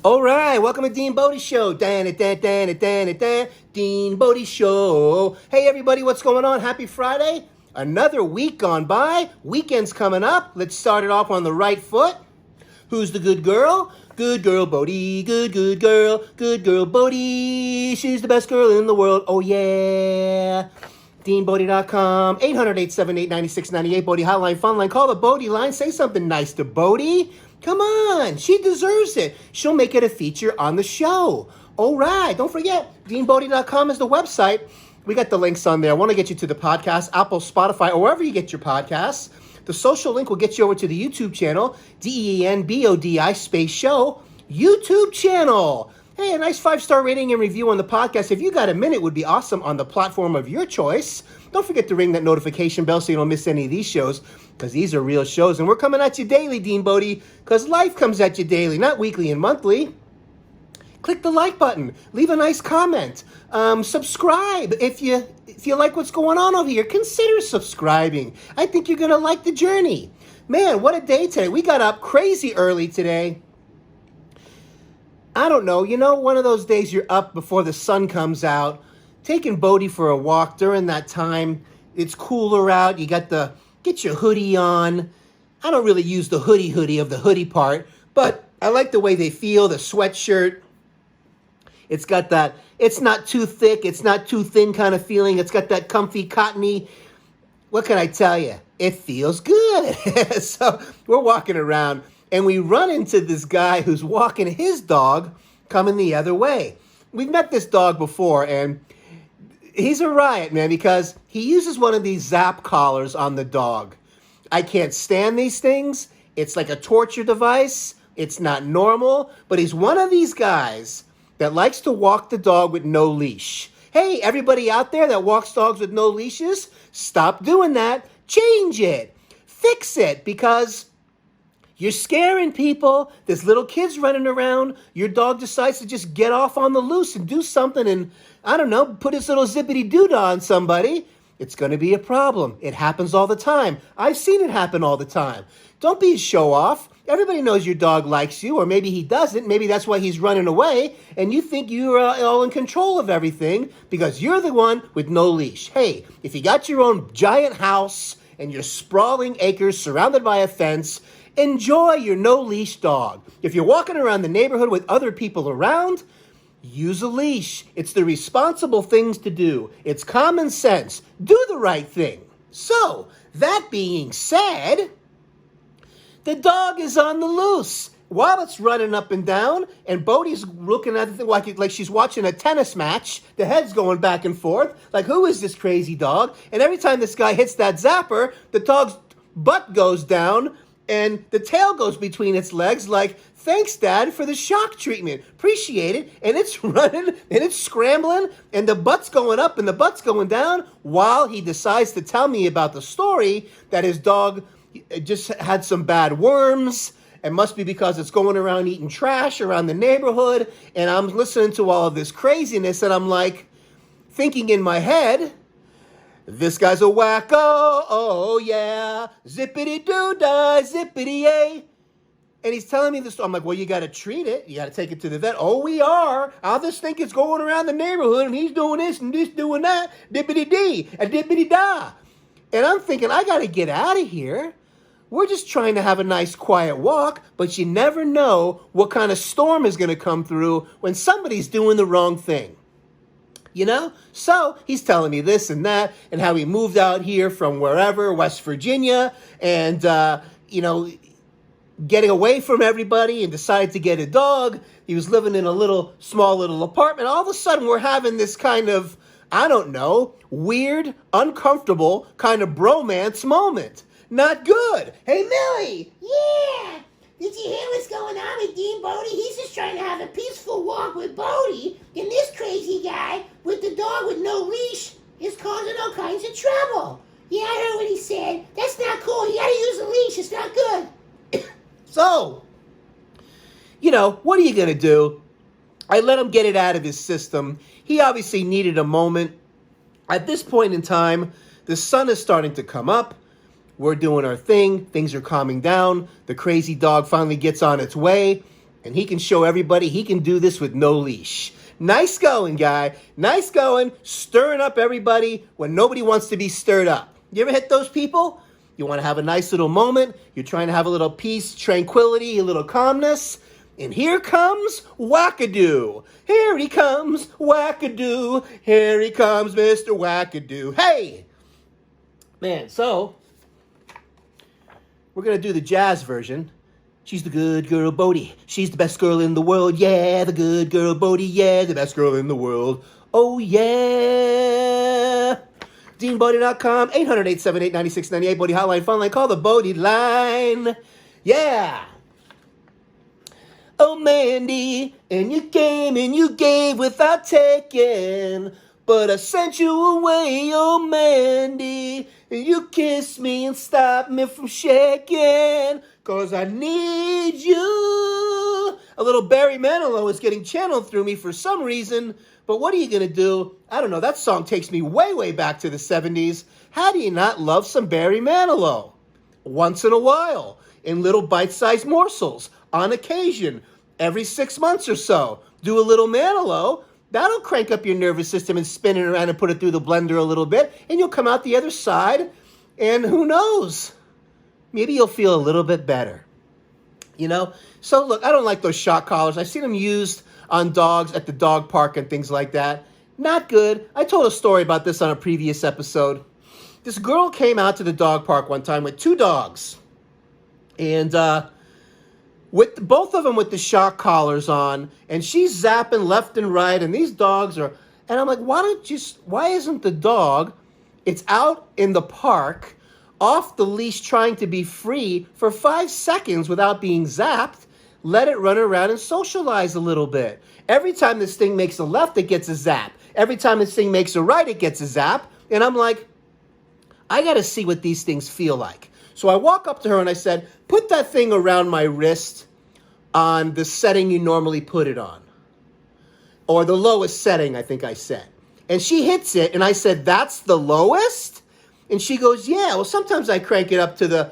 All right, welcome to DeanBodi Show. DeanBodi Show. Hey, everybody, what's going on? Happy Friday. Another week gone by. Weekend's coming up. Let's start it off on the right foot. Who's the good girl? Good girl, Bodie. Good girl. Good girl, Bodie. She's the best girl in the world. Oh, yeah. DeanBodi.com. 800-878-9698. Bodie Hotline, Fun Line. Call the Bodie line. Say something nice to Bodie. Come on, she deserves it. She'll make it a feature on the show. All right, don't forget, DeanBodi.com is the website. We got the links on there. I want to get you to the podcast, Apple, Spotify, or wherever you get your podcasts. The social link will get you over to the YouTube channel, DeanBodi space show, YouTube channel. Hey, a nice 5-star rating and review on the podcast. If you got a minute, would be awesome on the platform of your choice. Don't forget to ring that notification bell so you don't miss any of these shows, because these are real shows. And we're coming at you daily, DeanBodi, because life comes at you daily, not weekly and monthly. Click the like button. Leave a nice comment. Subscribe. If you like what's going on over here, consider subscribing. I think you're going to like the journey. Man, what a day today. We got up crazy early today. I don't know, one of those days you're up before the sun comes out, taking Bodie for a walk during that time. It's cooler out. You get your hoodie on. I don't really use the hoodie of the hoodie part, but I like the way they feel, the sweatshirt. It's got that, it's not too thick, it's not too thin kind of feeling. It's got that comfy, cottony, what can I tell you? It feels good. So we're walking around. And we run into this guy who's walking his dog coming the other way. We've met this dog before, and he's a riot, man, because he uses one of these zap collars on the dog. I can't stand these things. It's like a torture device. It's not normal, but he's one of these guys that likes to walk the dog with no leash. Hey, everybody out there that walks dogs with no leashes, stop doing that. Change it. Fix it, because you're scaring people. There's little kids running around. Your dog decides to just get off on the loose and do something and, I don't know, put his little zippity-doo-dah on somebody. It's going to be a problem. It happens all the time. I've seen it happen all the time. Don't be a show-off. Everybody knows your dog likes you, or maybe he doesn't. Maybe that's why he's running away, and you think you're all in control of everything because you're the one with no leash. Hey, if you got your own giant house and you're sprawling acres surrounded by a fence, enjoy your no-leash dog. If you're walking around the neighborhood with other people around, use a leash. It's the responsible things to do. It's common sense. Do the right thing. So, that being said, the dog is on the loose while it's running up and down, and Bodie's looking at it like she's watching a tennis match. The head's going back and forth. Like, who is this crazy dog? And every time this guy hits that zapper, the dog's butt goes down, and the tail goes between its legs like, thanks, Dad, for the shock treatment. Appreciate it. And it's running, and it's scrambling, and the butt's going up, and the butt's going down, while he decides to tell me about the story that his dog just had some bad worms. It must be because it's going around eating trash around the neighborhood. And I'm listening to all of this craziness, and I'm like, thinking in my head, this guy's a wacko, oh yeah, zippity-doo-dah, zippity-yay. And he's telling me this. I'm like, well, you got to treat it. You got to take it to the vet. Oh, we are. I just think it's going around the neighborhood, and he's doing this and this, doing that, dippity-dee, a dippity-dah. And I'm thinking, I got to get out of here. We're just trying to have a nice, quiet walk, but you never know what kind of storm is going to come through when somebody's doing the wrong thing. So he's telling me this and that, and how he moved out here from wherever, West Virginia, and, getting away from everybody and decided to get a dog. He was living in a small little apartment. All of a sudden, we're having this kind of, I don't know, weird, uncomfortable kind of bromance moment. Not good. Hey, Millie. Yeah. Did you hear what's going on with DeanBodi? He's just trying to have a peaceful walk with Bodie, and this crazy guy with the dog with no leash is causing all kinds of trouble. Yeah, I heard what he said. That's not cool. You gotta use a leash. It's not good. So, what are you going to do? I let him get it out of his system. He obviously needed a moment. At this point in time, the sun is starting to come up. We're doing our thing. Things are calming down. The crazy dog finally gets on its way. And he can show everybody he can do this with no leash. Nice going, guy. Nice going. Stirring up everybody when nobody wants to be stirred up. You ever hit those people? You want to have a nice little moment. You're trying to have a little peace, tranquility, a little calmness. And here comes Wackadoo. Here he comes, Wackadoo. Here he comes, Mr. Wackadoo. Hey! Man, so we're going to do the jazz version. She's the good girl, Bodie. She's the best girl in the world. Yeah, the good girl, Bodie. Yeah, the best girl in the world. Oh, yeah. DeanBodi.com, 800-878-9698. Bodie Hotline, phone line. Call the Bodie line. Yeah. Oh, Mandy, and you came and you gave without taking. But I sent you away, oh, Mandy. And you kissed me and stopped me from shaking. 'Cause I need you. A little Barry Manilow is getting channeled through me for some reason. But what are you going to do? I don't know. That song takes me way, way back to the 70s. How do you not love some Barry Manilow? Once in a while. In little bite-sized morsels. On occasion. Every 6 months or so. Do a little Manilow. That'll crank up your nervous system and spin it around and put it through the blender a little bit. And you'll come out the other side. And who knows? Maybe you'll feel a little bit better. You know? So look, I don't like those shock collars. I've seen them used on dogs at the dog park and things like that. Not good. I told a story about this on a previous episode. This girl came out to the dog park one time with 2 dogs. And with both of them with the shock collars on. And she's zapping left and right. And these dogs are... And I'm like, why isn't the dog... It's out in the park... off the leash trying to be free for 5 seconds without being zapped, let it run around and socialize a little bit. Every time this thing makes a left, it gets a zap. Every time this thing makes a right, it gets a zap. And I'm like, I got to see what these things feel like. So I walk up to her and I said, put that thing around my wrist on the setting you normally put it on. Or the lowest setting, I think I said. And she hits it and I said, that's the lowest? And she goes, yeah, well, sometimes I crank it up to the...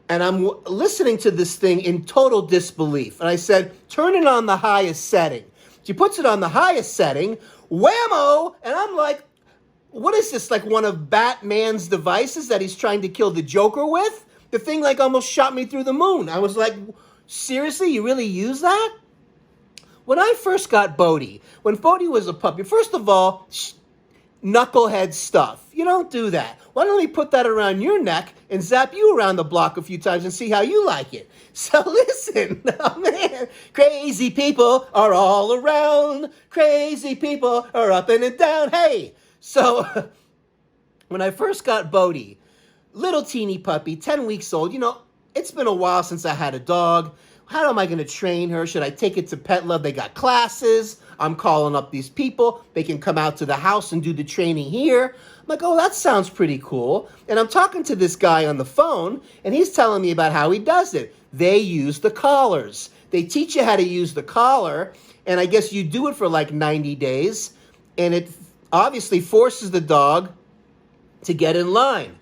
And I'm listening to this thing in total disbelief. And I said, turn it on the highest setting. She puts it on the highest setting. Whammo! And I'm like, what is this, like one of Batman's devices that he's trying to kill the Joker with? The thing like almost shot me through the moon. I was like, seriously, you really use that? When I first got Bodie, when Bodie was a puppy, first of all, knucklehead stuff. You don't do that. Why don't we put that around your neck and zap you around the block a few times and see how you like it? So listen, oh man, crazy people are all around. Crazy people are up and down. Hey, so when I first got Bodie, little teeny puppy, 10 weeks old, you know, it's been a while since I had a dog. How am I going to train her? Should I take it to Pet Love? They got classes. I'm calling up these people. They can come out to the house and do the training here. I'm like, oh, that sounds pretty cool. And I'm talking to this guy on the phone, and he's telling me about how he does it. They use the collars. They teach you how to use the collar, and I guess you do it for like 90 days, and it obviously forces the dog to get in line.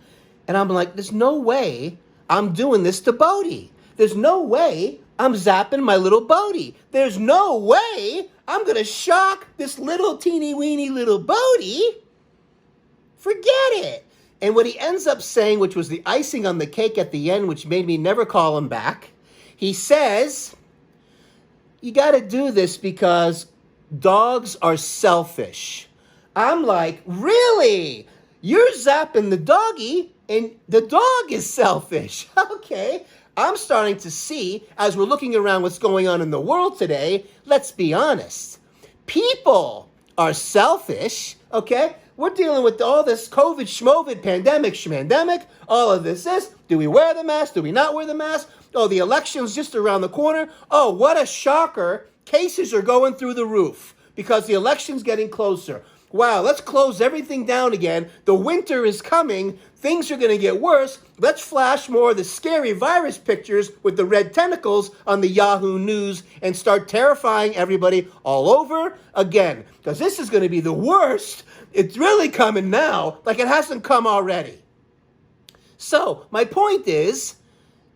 And I'm like, there's no way I'm doing this to Bodie. There's no way I'm zapping my little Bodie. There's no way I'm going to shock this little teeny weeny little Bodie. Forget it. And what he ends up saying, which was the icing on the cake at the end, which made me never call him back, he says, you got to do this because dogs are selfish. I'm like, really? You're zapping the doggy and the dog is selfish. Okay. I'm starting to see, as we're looking around what's going on in the world today, let's be honest. People are selfish, okay? We're dealing with all this COVID, schmovid, pandemic, schmandemic, all of this. Do we wear the mask? Do we not wear the mask? Oh, the election's just around the corner. Oh, what a shocker. Cases are going through the roof because the election's getting closer. Wow, let's close everything down again. The winter is coming. Things are going to get worse. Let's flash more of the scary virus pictures with the red tentacles on the Yahoo News and start terrifying everybody all over again. Because this is going to be the worst. It's really coming now, like it hasn't come already. So, my point is,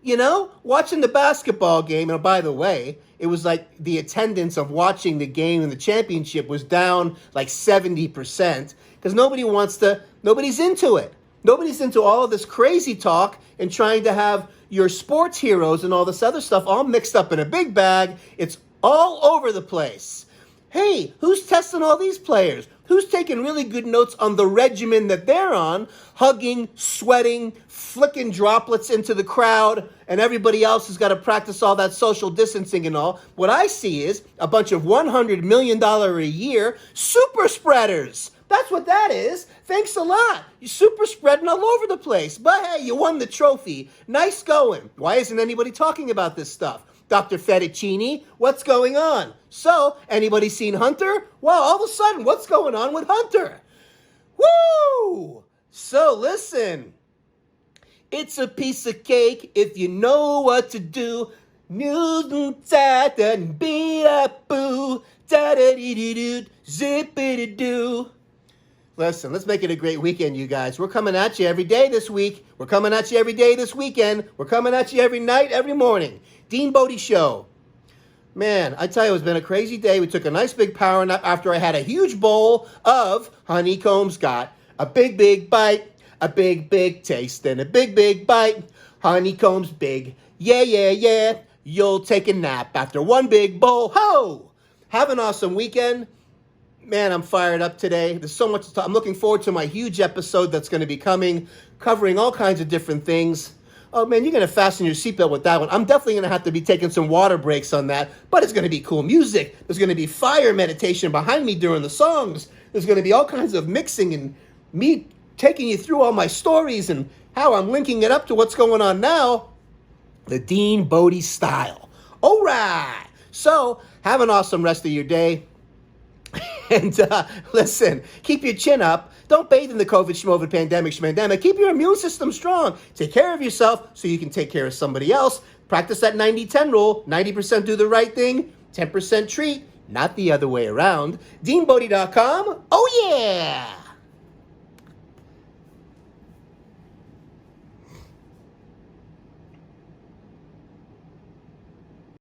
you know, watching the basketball game, and by the way, it was like the attendance of watching the game and the championship was down like 70% because nobody's into it. Nobody's into all of this crazy talk and trying to have your sports heroes and all this other stuff all mixed up in a big bag. It's all over the place. Hey, who's testing all these players? Who's taking really good notes on the regimen that they're on, hugging, sweating, flicking droplets into the crowd, and everybody else has got to practice all that social distancing and all? What I see is a bunch of $100 million a year super spreaders. That's what that is. Thanks a lot. You're super spreading all over the place. But hey, you won the trophy. Nice going. Why isn't anybody talking about this stuff? Dr. Fettuccine, what's going on? So, anybody seen Hunter? Well, all of a sudden, what's going on with Hunter? Woo! So, listen. It's a piece of cake if you know what to do. Beat-a-boo, da-da-dee-dee-doo, zip-a-dee-doo. Listen, let's make it a great weekend, you guys. We're coming at you every day this week. We're coming at you every day this weekend. We're coming at you every night, every morning. DeanBodi Show. Man, I tell you, it's been a crazy day. We took a nice big power nap after I had a huge bowl of honeycombs. Got a big, big bite, a big, big taste, and a big, big bite. Honeycombs big. Yeah, yeah, yeah. You'll take a nap after one big bowl. Ho! Have an awesome weekend. Man, I'm fired up today. There's so much to talk. I'm looking forward to my huge episode that's going to be coming, covering all kinds of different things. Oh, man, you're going to fasten your seatbelt with that one. I'm definitely going to have to be taking some water breaks on that, but it's going to be cool music. There's going to be fire meditation behind me during the songs. There's going to be all kinds of mixing and me taking you through all my stories and how I'm linking it up to what's going on now. The DeanBodi style. All right. So, have an awesome rest of your day. And listen, keep your chin up. Don't bathe in the COVID pandemic. Keep your immune system strong. Take care of yourself so you can take care of somebody else. Practice that 90-10 rule. 90% do the right thing, 10% treat, not the other way around. DeanBodi.com. Oh, yeah.